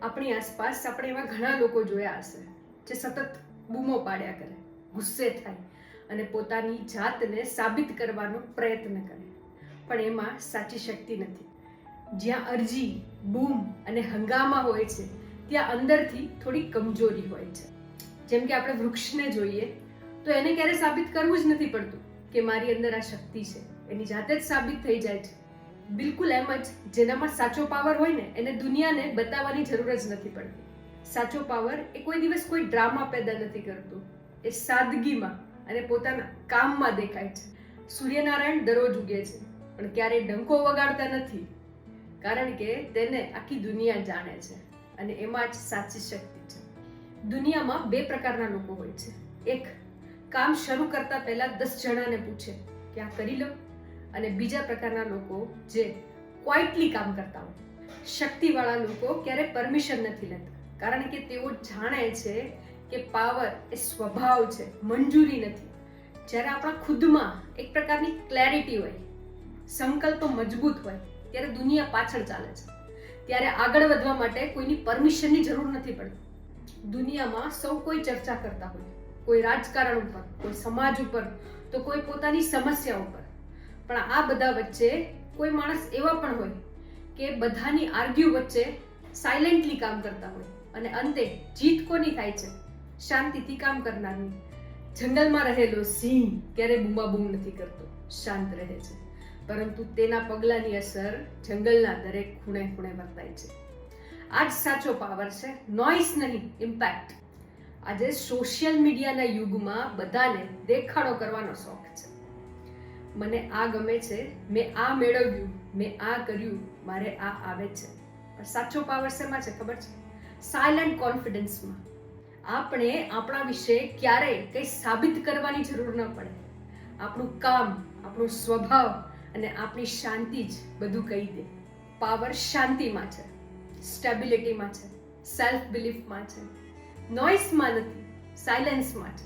આપણી આસપાસ આપણે એવા ઘણા લોકો જોયા હશે જે સતત બૂમો પાડ્યા કરે, ગુસ્સે થાય અને પોતાની જાતને સાબિત કરવાનો પ્રયત્ન કરે, પણ એમાં સાચી શક્તિ નથી. જ્યાં અરજી, બૂમ અને હંગામા હોય છે ત્યાં અંદરથી થોડી કમજોરી હોય છે. જેમ કે આપણે વૃક્ષને જોઈએ તો એને ક્યારે સાબિત કરવું જ નથી પડતું કે મારી અંદર આ શક્તિ છે, એની જાતે જ સાબિત થઈ જાય છે. બિલકુલ એમ જ જેનામાં સાચો પાવર હોય ને એને દુનિયાને બતાવવાની જરૂર જ નથી પડતી. સાચો પાવર એ કોઈ દિવસ કોઈ ડ્રામા પેદા નથી કરતું, એ સાદગીમાં અને પોતાના કામમાં દેખાય છે. સૂર્યનારાયણ દરરોજ ઉગે છે પણ ક્યારેય ડંકો વગાડતા નથી, કારણ કે તેને આખી દુનિયા જાણે છે અને એમાં જ સાચી શક્તિ છે. દુનિયામાં બે પ્રકારના લોકો હોય છે. એક કામ શરૂ કરતા પહેલા 10 જણાને પૂછે કે આ કરી લો, અને બીજા પ્રકારના લોકો જે ક્વાઇટલી કામ કરતા હોય. શક્તિવાળા લોકો ક્યારે પરમિશન નથી લેતા, કારણ કે તેઓ જાણે છે કે પાવર એ સ્વભાવ છે, મંજૂરી નથી. જ્યારે આપણા ખુદમાં એક પ્રકારની ક્લેરિટી હોય, સંકલ્પ મજબૂત હોય, ત્યારે દુનિયા પાછળ ચાલે છે. ત્યારે આગળ વધવા માટે કોઈની પરમિશનની જરૂર નથી પડતી. દુનિયામાં સૌ કોઈ ચર્ચા કરતા હોય, કોઈ રાજકારણ ઉપર, કોઈ સમાજ ઉપર, તો કોઈ પોતાની સમસ્યા ઉપર. પણ આ બધા વચ્ચે કોઈ માણસ એવા પણ હોય કે બધાની આર્ગ્યુ વચ્ચે સાયલેન્ટલી કામ કરતા હોય, અને અંતે જીત કોની થાય છે? શાંતિથી કામ કરનારની. જંગલમાં રહેલો સિંહ ક્યારે બૂમાબૂમ નથી કરતો, શાંત રહે છે, પરંતુ તેના પગલાની અસર જંગલના દરેક ખૂણે ખૂણે વર્તાય છે. આ જ સાચો પાવર છે, નોઇસ નહીં, ઇમ્પેક્ટ. આજે સોશિયલ મીડિયાના યુગમાં બધાને દેખાડો કરવાનો શોખ છે. મને આ ગમે છે, મેં આ મેળવ્યું, મેં આ કર્યું, મારે આ આવે છે. પણ સાચો પાવર શેમાં છે ખબર છે? સાયલન્ટ કોન્ફિડન્સમાં. આપણે આપણા વિશે ક્યારેય કંઈ સાબિત કરવાની જરૂર ન પડે. આપણું કામ, આપણો સ્વભાવ અને આપણી શાંતિ જ બધું કહી દે. પાવર શાંતિમાં છે, સ્ટેબિલિટીમાં છે, સેલ્ફ બિલીફમાં છે, નોઇસમાં નથી, સાયલેન્સમાં છે.